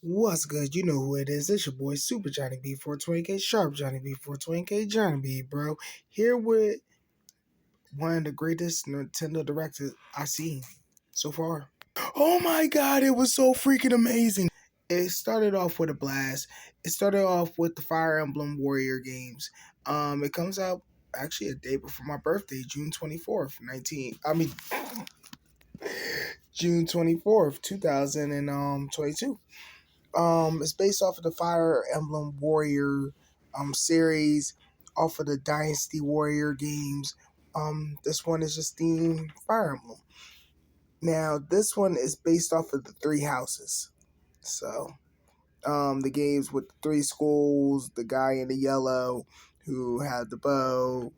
What's good? You know who it is. It's your boy Super Johnny B 420K, Sharp Johnny B 420K, Johnny B, bro. Here with one of the greatest Nintendo Directs I've seen so far. Oh my god, it was so freaking amazing. It started off with a blast. It started off with the Fire Emblem Warrior games. It comes out actually a day before my birthday, June 24th, June 24th, 2022. It's based off of the Fire Emblem Warrior series, off of the Dynasty Warrior games. This one is just themed Fire Emblem. Now, this one is based off of the three houses. So, the games with the three schools, the guy in the yellow who had the bow,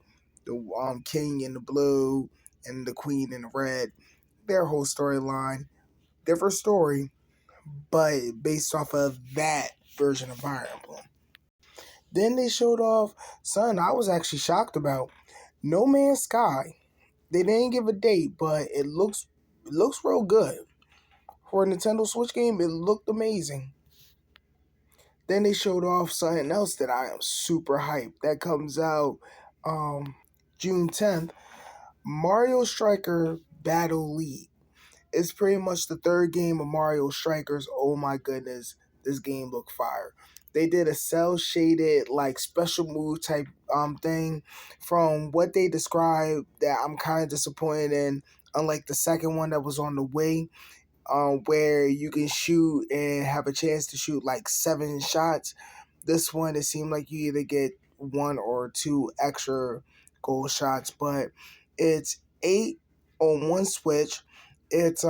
the king in the blue, and the queen in the red. Their whole storyline, different story, but based off of that version of Fire Emblem. Then they showed off something I was actually shocked about. No Man's Sky. They didn't give a date, but it looks real good. For a Nintendo Switch game, it looked amazing. Then they showed off something else that I am super hyped. That comes out June 10th. Mario Striker Battle League. It's pretty much the third game of Mario Strikers. Oh my goodness, this game looked fire. They did a cell shaded like special move type thing. From what they described, that I'm kind of disappointed in. Unlike the second one that was on the way, where you can shoot and have a chance to shoot like 7 shots. This one, it seemed like you either get 1 or 2 extra goal shots, but it's 8 on one Switch. It's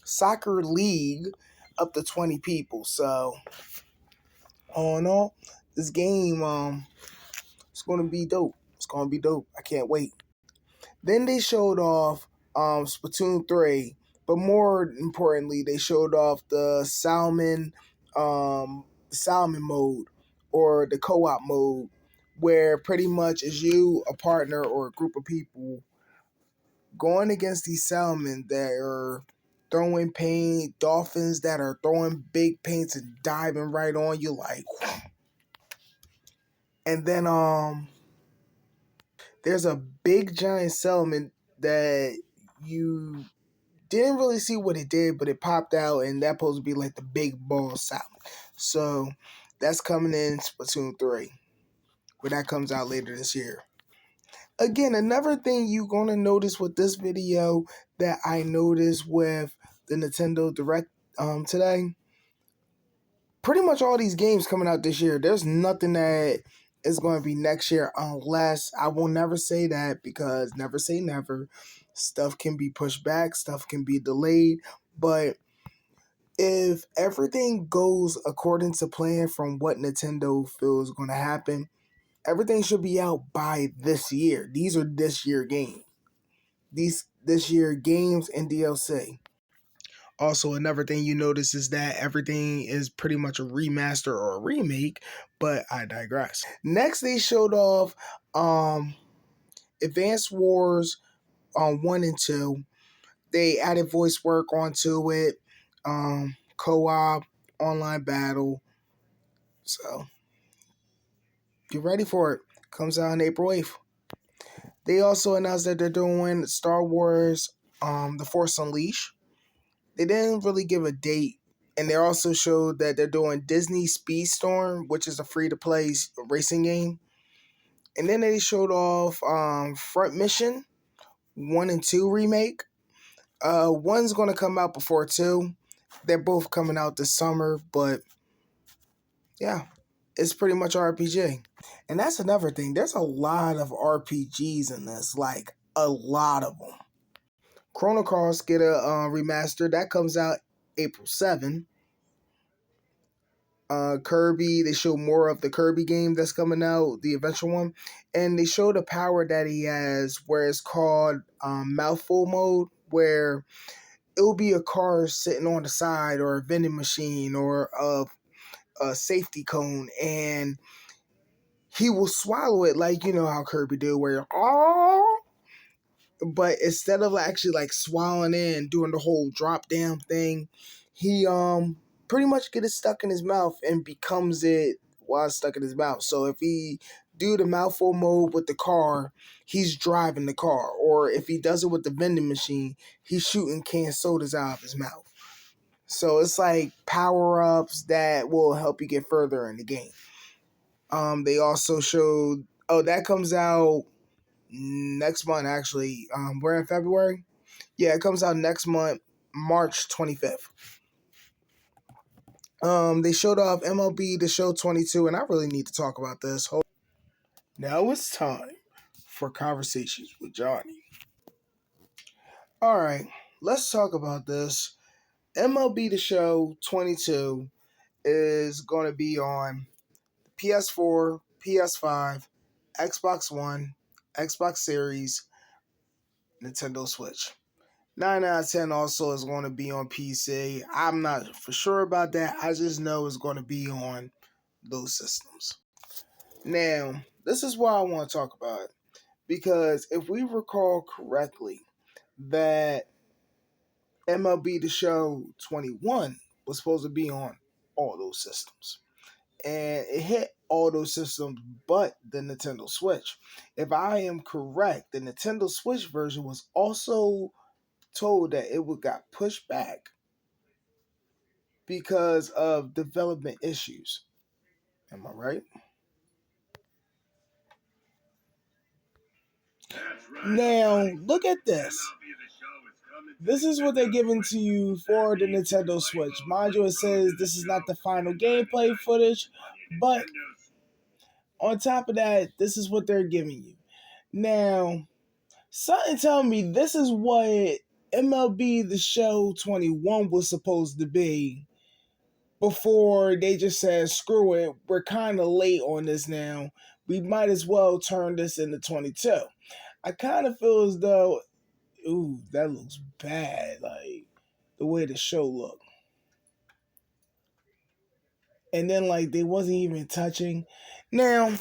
soccer league up to 20 people. So all in all, this game it's gonna be dope. It's gonna be dope. I can't wait. Then they showed off Splatoon 3, but more importantly, they showed off the salmon mode, or the co-op mode, where pretty much is you, a partner, or a group of people going against these salmon that are throwing paint, dolphins that are throwing big paints and diving right on you like. And then there's a big giant salmon that you didn't really see what it did, but it popped out, and that's supposed to be like the big ball salmon. So that's coming in Splatoon 3, where that comes out later this year. Again, another thing you're going to notice with this video that I noticed with the Nintendo Direct today, pretty much all these games coming out this year. There's nothing that is going to be next year, unless, I will never say that, because never say never. Stuff can be pushed back, stuff can be delayed, but if everything goes according to plan from what Nintendo feels going to happen, everything should be out by this year. These are this year games. This year games and DLC. Also, another thing you notice is that everything is pretty much a remaster or a remake, but I digress. Next, they showed off Advanced Wars 1 and 2. They added voice work onto it, co-op, online battle. So, get ready for it. Comes out on April 8th. They also announced that they're doing Star Wars The Force Unleashed. They didn't really give a date, and they also showed that they're doing Disney Speedstorm, which is a free-to-play racing game. And then they showed off Front Mission 1 and 2 remake. One's going to come out before 2. They're both coming out this summer, but yeah, it's pretty much RPG. And that's another thing. There's a lot of RPGs in this, like a lot of them. Chrono get a remaster that comes out April 7. Kirby, they show more of the Kirby game that's coming out, the eventual one, and they show the power that he has, where it's called mouthful mode, where it'll be a car sitting on the side, or a vending machine, or a safety cone, and he will swallow it, like, you know how Kirby do, where you're, oh, but instead of actually like swallowing in, doing the whole drop down thing, he pretty much get it stuck in his mouth and becomes it while it's stuck in his mouth. So if he do the mouthful mode with the car, he's driving the car. Or if he does it with the vending machine, he's shooting canned sodas out of his mouth. So it's like power-ups that will help you get further in the game. They also showed, that comes out next month actually. We're in February. Yeah, it comes out next month, March 25th. They showed off MLB The Show 22, and I really need to talk about this. Now it's time for Conversations with Johnny. All right, let's talk about this. MLB The Show 22 is going to be on PS4, PS5, Xbox One, Xbox Series, Nintendo Switch. 9 out of 10 also is going to be on PC. I'm not for sure about that. I just know it's going to be on those systems. Now, this is why I want to talk about it. Because if we recall correctly, that MLB The Show 21 was supposed to be on all those systems. And it hit all those systems but the Nintendo Switch. If I am correct, the Nintendo Switch version was also told that it got pushed back because of development issues. Am I right? Now, look at this. This is what they're giving to you for the Nintendo Switch. Mind you, it says this is not the final gameplay footage, but on top of that, this is what they're giving you. Now, something tell me this is what MLB The Show 21 was supposed to be before they just said, screw it, we're kind of late on this now. We might as well turn this into 22. I kind of feel as though, ooh, that looks bad, like the way the show looked. And then, like, they wasn't even touching. Now,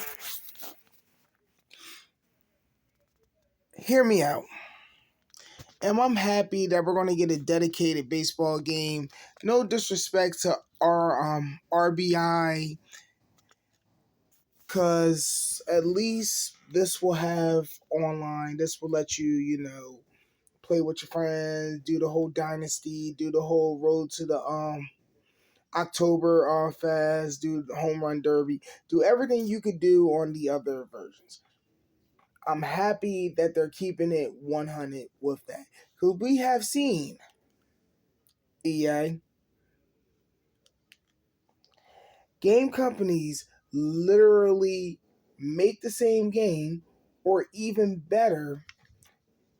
hear me out. And I'm happy that we're going to get a dedicated baseball game. No disrespect to our RBI, because at least this will have online. This will let you, play with your friends, do the whole dynasty, do the whole road to the October fast, do the home run derby, do everything you could do on the other versions. I'm happy that they're keeping it 100 with that. Because we have seen EA game companies literally make the same game, or even better,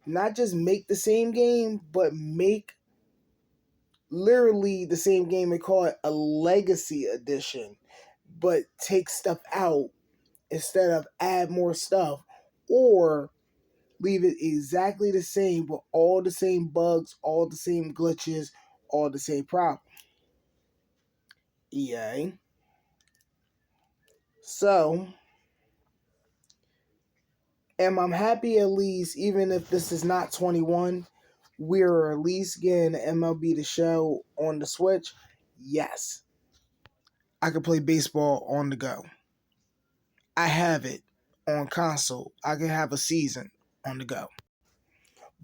not just make the same game, but make literally the same game and call it a legacy edition, but take stuff out instead of add more stuff, or leave it exactly the same with all the same bugs, all the same glitches, all the same problems. EA. So, I'm happy at least, even if this is not 21, we're at least getting MLB The Show on the Switch. Yes. I can play baseball on the go. I have it on console. I can have a season on the go.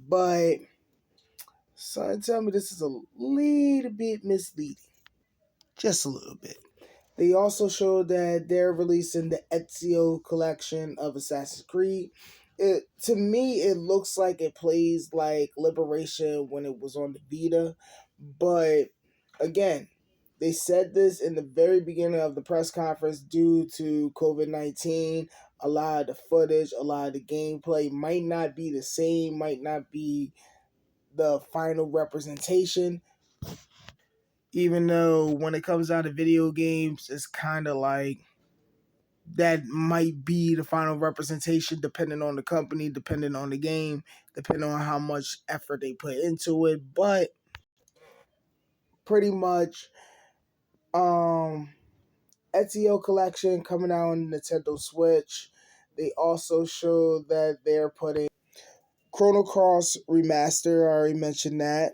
But son, tell me this is a little bit misleading. Just a little bit. They also showed that they're releasing the Ezio collection of Assassin's Creed. To me, it looks like it plays like Liberation when it was on the Vita. But again, they said this in the very beginning of the press conference, due to COVID-19. A lot of the footage, a lot of the gameplay might not be the same, might not be the final representation. Even though when it comes down to video games, it's kind of like that might be the final representation, depending on the company, depending on the game, depending on how much effort they put into it. But pretty much, Ezio collection coming out on Nintendo Switch. They also showed that they're putting Chrono Cross Remaster. I already mentioned that.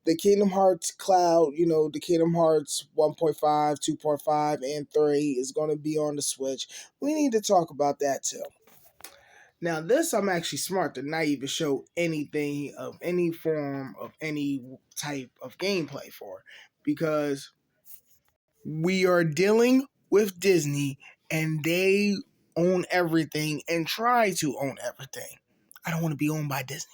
the Kingdom Hearts Cloud, the Kingdom Hearts 1.5, 2.5, and 3 is going to be on the Switch. We need to talk about that too. Now, this I'm actually smart to not even show anything of any form of any type of gameplay for, because we are dealing with Disney and they own everything and try to own everything. I don't want to be owned by Disney.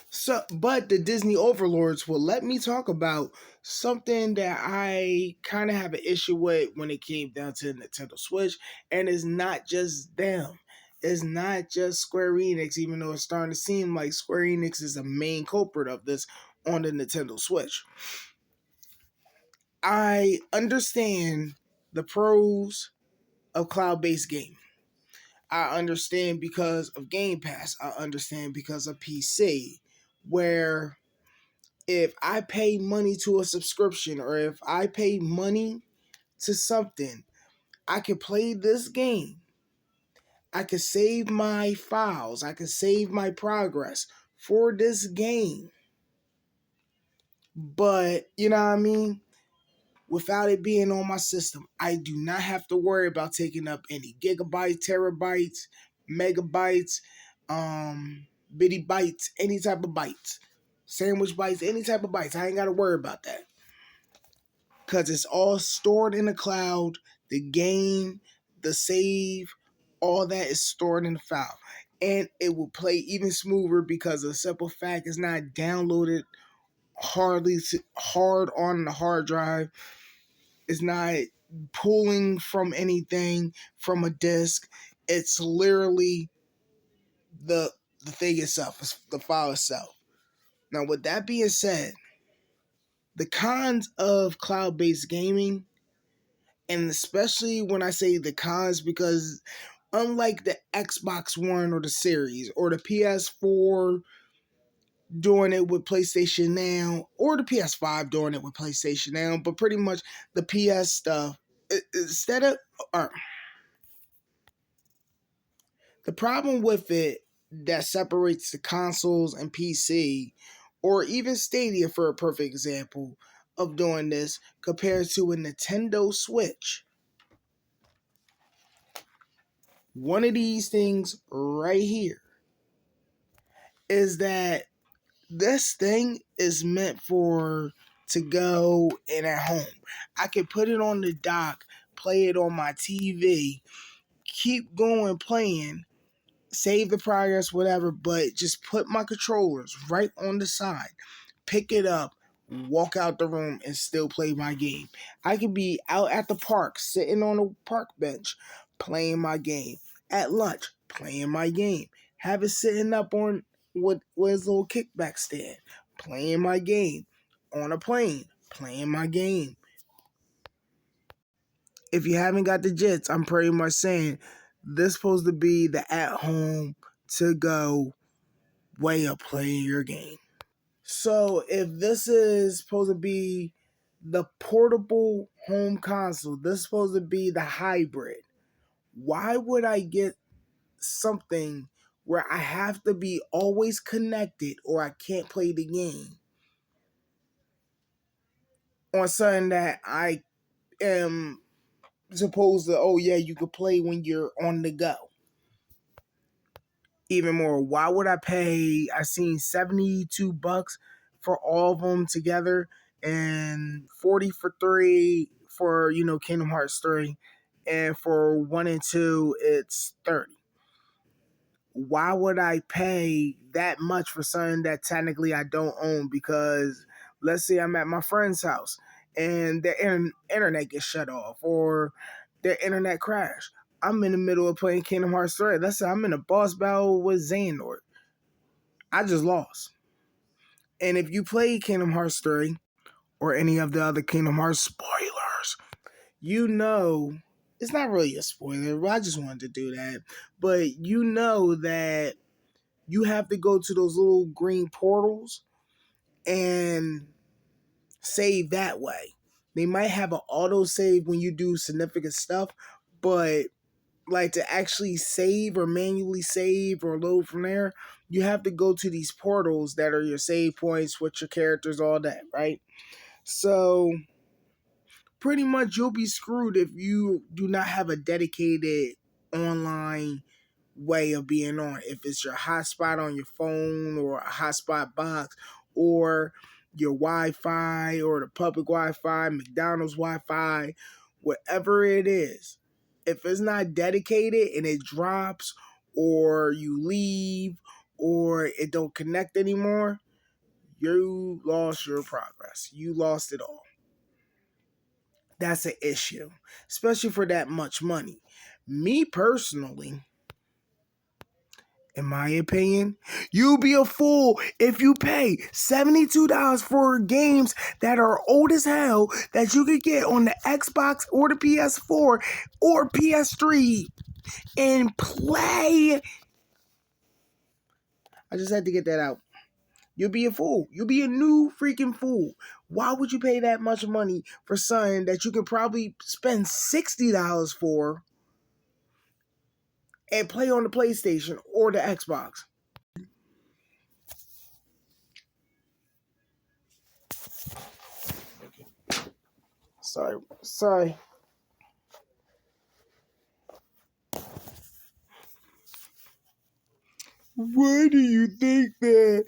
So, but the Disney overlords will let me talk about something that I kind of have an issue with when it came down to Nintendo Switch, and it's not just them. It's not just Square Enix, even though it's starting to seem like Square Enix is the main culprit of this on the Nintendo Switch. I understand the pros of cloud-based gaming. I understand because of Game Pass. I understand because of PC, where if I pay money to a subscription or if I pay money to something, I can play this game. I can save my files. I can save my progress for this game. But, you know what I mean? Without it being on my system, I do not have to worry about taking up any gigabytes, terabytes, megabytes, bitty bytes, any type of bytes, sandwich bytes, any type of bytes. I ain't got to worry about that because it's all stored in the cloud. The game, the save, all that is stored in the file, and it will play even smoother because of the simple fact it's not downloaded hard on the hard drive. It's not pulling from anything from a disk. It's literally the thing itself, it's the file itself. Now, with that being said, the cons of cloud-based gaming, and especially when I say the cons, because unlike the Xbox One or the Series or the PS4 doing it with PlayStation Now, or the PS5 doing it with PlayStation Now, but pretty much the PS stuff, instead of the problem with it that separates the consoles and PC, or even Stadia for a perfect example of doing this compared to a Nintendo Switch. One of these things right here is that this thing is meant for to go in at home. I can put it on the dock, play it on my TV, keep going playing, save the progress, whatever, but just put my controllers right on the side, pick it up, walk out the room, and still play my game. I could be out at the park, sitting on a park bench, playing my game. At lunch, playing my game. Have it sitting up on with his little kickback stand, playing my game. On a plane, playing my game. If you haven't got the jits, I'm pretty much saying this is supposed to be the at-home to go way of playing your game. So if this is supposed to be the portable home console, this is supposed to be the hybrid, why would I get something where I have to be always connected or I can't play the game on something that I am supposed to, oh yeah, you could play when you're on the go? Even more, why would I pay? I seen $72 for all of them together, and 40 for 3 for Kingdom Hearts 3, and for 1 and 2 it's 30. Why would I pay that much for something that technically I don't own? Because let's say I'm at my friend's house and their internet gets shut off or their internet crash. I'm in the middle of playing Kingdom Hearts 3. Let's say I'm in a boss battle with Xehanort. I just lost. And if you play Kingdom Hearts 3 or any of the other Kingdom Hearts spoilers, you know, it's not really a spoiler, but I just wanted to do that. But you know that you have to go to those little green portals and save that way. They might have an auto save when you do significant stuff, but like to actually save or manually save or load from there, you have to go to these portals that are your save points with your characters, all that, right? So pretty much you'll be screwed if you do not have a dedicated online way of being on. If it's your hotspot on your phone or a hotspot box or your Wi-Fi or the public Wi-Fi, McDonald's Wi-Fi, whatever it is, if it's not dedicated and it drops or you leave or it don't connect anymore, you lost your progress. You lost it all. That's an issue, especially for that much money. Me personally, in my opinion, you'll be a fool if you pay $72 for games that are old as hell that you could get on the Xbox or the PS4 or PS3 and play. I just had to get that out. You'll be a fool. You'll be a new freaking fool. Why would you pay that much money for something that you could probably spend $60 for and play on the PlayStation or the Xbox? Sorry. Why do you think that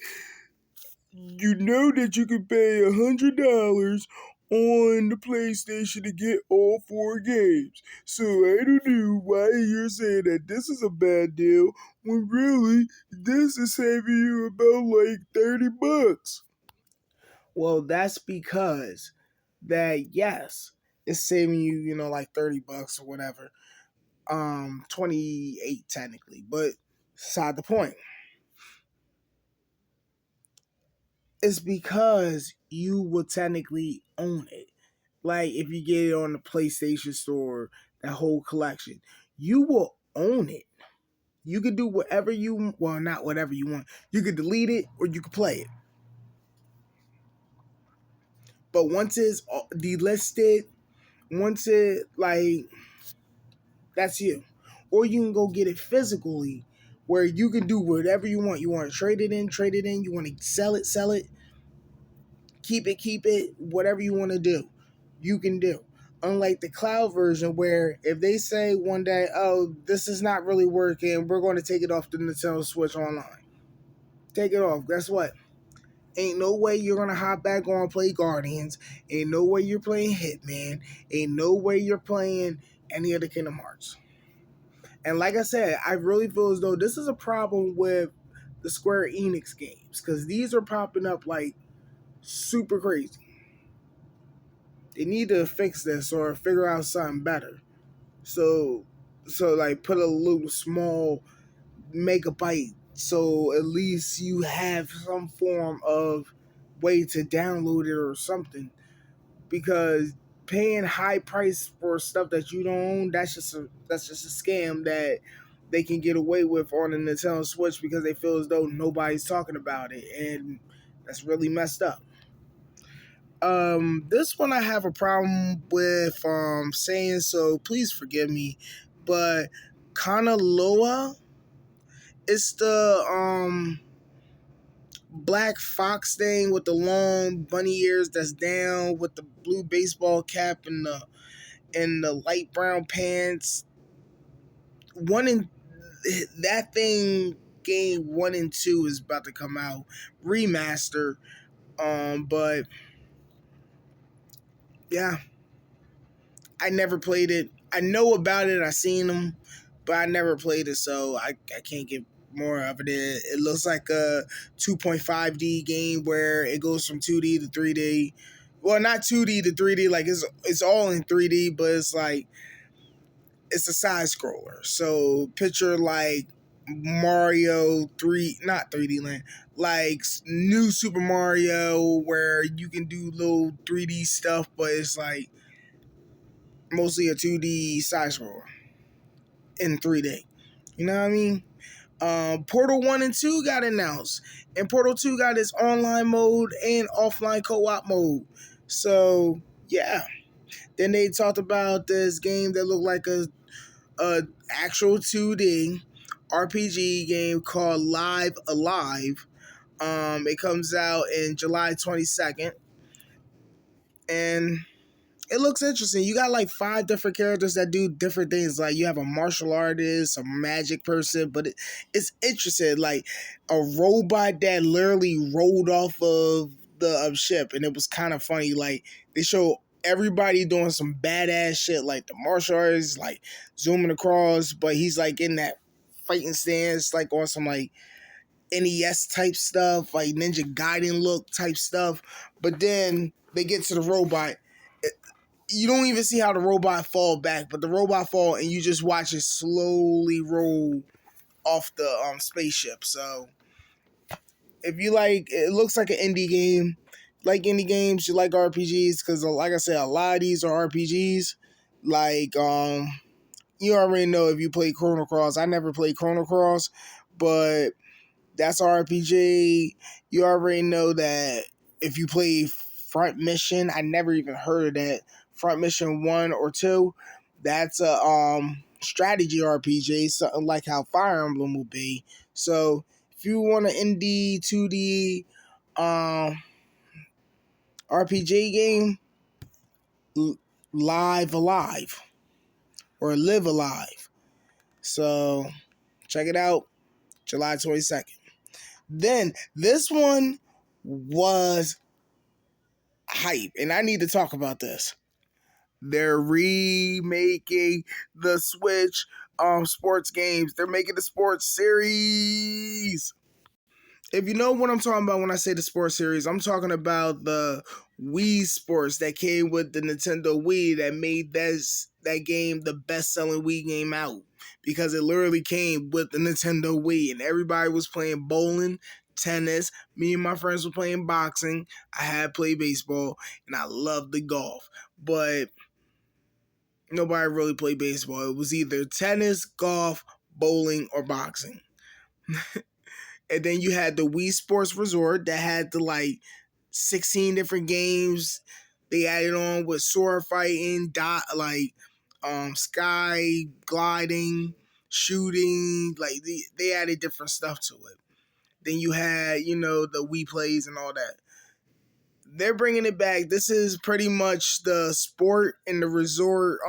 you know that you can pay $100 on the PlayStation to get all 4 games? So I don't know why you're saying that this is a bad deal when really this is saving you about like $30. Well, that's because that, yes, it's saving you, like $30 or whatever. 28 technically, but beside the point. It's because you will technically own it. Like if you get it on the PlayStation Store, that whole collection, you will own it. You could do whatever not whatever you want. You could delete it or you could play it. But once it's delisted, once it that's you. Or you can go get it physically where you can do whatever you want. You want to trade it in. You want to sell it. Keep it, whatever you want to do, you can do. Unlike the cloud version where if they say one day, oh, this is not really working, we're going to take it off the Nintendo Switch Online. Take it off. Guess what? Ain't no way you're going to hop back on and play Guardians. Ain't no way you're playing Hitman. Ain't no way you're playing any of the Kingdom Hearts. And like I said, I really feel as though this is a problem with the Square Enix games because these are popping up like super crazy. They need to fix this or figure out something better. So like put a little small megabyte so at least you have some form of way to download it or something. Because paying high price for stuff that you don't own, that's just a scam that they can get away with on the Nintendo Switch because they feel as though nobody's talking about it, and that's really messed up. This one I have a problem with saying, so please forgive me, but Kanaloa is the black fox thing with the long bunny ears that's down with the blue baseball cap and the light brown pants. That thing, game 1 and 2 is about to come out remaster. But yeah, I never played it. I know about it. I seen them, but I never played it, so I can't get more of it. It looks like a 2.5D game where it goes from 2D to 3D. Well, not 2D to 3D. Like it's all in 3D, but it's like it's a side scroller. So picture like Mario 3, not 3D Land, like new Super Mario where you can do little 3D stuff, but it's like mostly a 2D side scroller in 3D. You know what I mean? Portal 1 and 2 got announced, and Portal 2 got its online mode and offline co-op mode. So yeah. Then they talked about this game that looked like a actual 2D RPG game called Live Alive. It comes out in July 22nd, and it looks interesting. You got like 5 different characters that do different things. Like you have a martial artist, a magic person, but it's interesting. Like a robot that literally rolled off of the ship, and it was kind of funny. Like they show everybody doing some badass shit, like the martial artist, like zooming across, but he's like in that fighting stance, like on some like NES type stuff, like Ninja Gaiden look type stuff. But then they get to the robot. You don't even see how the robot fall back, but the robot fall and you just watch it slowly roll off the spaceship. So if you like, it looks like an indie game. Like indie games, you like RPGs because, like I said, a lot of these are RPGs. Like you already know if you play Chrono Cross. I never played Chrono Cross, but that's RPG. You already know that if you play Front Mission, I never even heard of that. Front Mission 1 or 2, that's a strategy RPG, something like how Fire Emblem will be. So if you want an indie 2D RPG game, Live Alive or Live Alive. So check it out, July 22nd. Then this one was hype, and I need to talk about this. They're remaking the Switch sports games. They're making the sports series. If you know what I'm talking about when I say the sports series, I'm talking about the Wii Sports that came with the Nintendo Wii that made that game the best-selling Wii game out, because it literally came with the Nintendo Wii, and everybody was playing bowling, tennis. Me and my friends were playing boxing. I had played baseball, and I loved the golf. But nobody really played baseball. It was either tennis, golf, bowling, or boxing. And then you had the Wii Sports Resort that had the like 16 different games. They added on with sword fighting, sky gliding, shooting. Like they added different stuff to it. Then you had, the Wii Plays and all that. They're bringing it back. This is pretty much the sport and the resort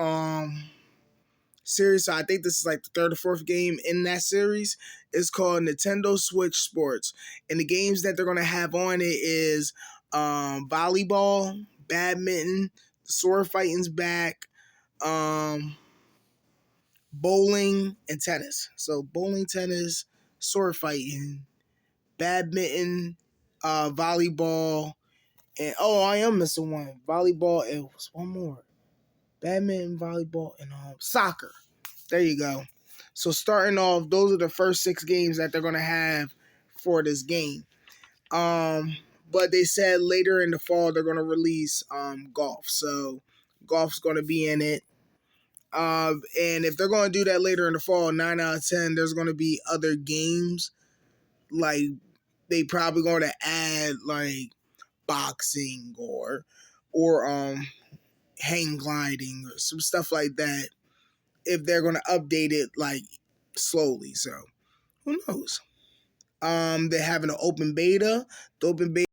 series. So I think this is like the 3rd or 4th game in that series. It's called Nintendo Switch Sports, and the games that they're gonna have on it is volleyball, badminton, sword fighting's back, bowling, and tennis. So bowling, tennis, sword fighting, badminton, volleyball, and I am missing one. Volleyball, and what's one more? Badminton, volleyball, and soccer. There you go. So starting off, those are the first 6 games that they're going to have for this game. But they said later in the fall they're going to release golf. So golf's going to be in it. And if they're going to do that later in the fall, 9 out of 10, there's going to be other games. Like they probably going to add like boxing or hang gliding or some stuff like that, if they're going to update it like slowly. So who knows? They're having an open beta. The open beta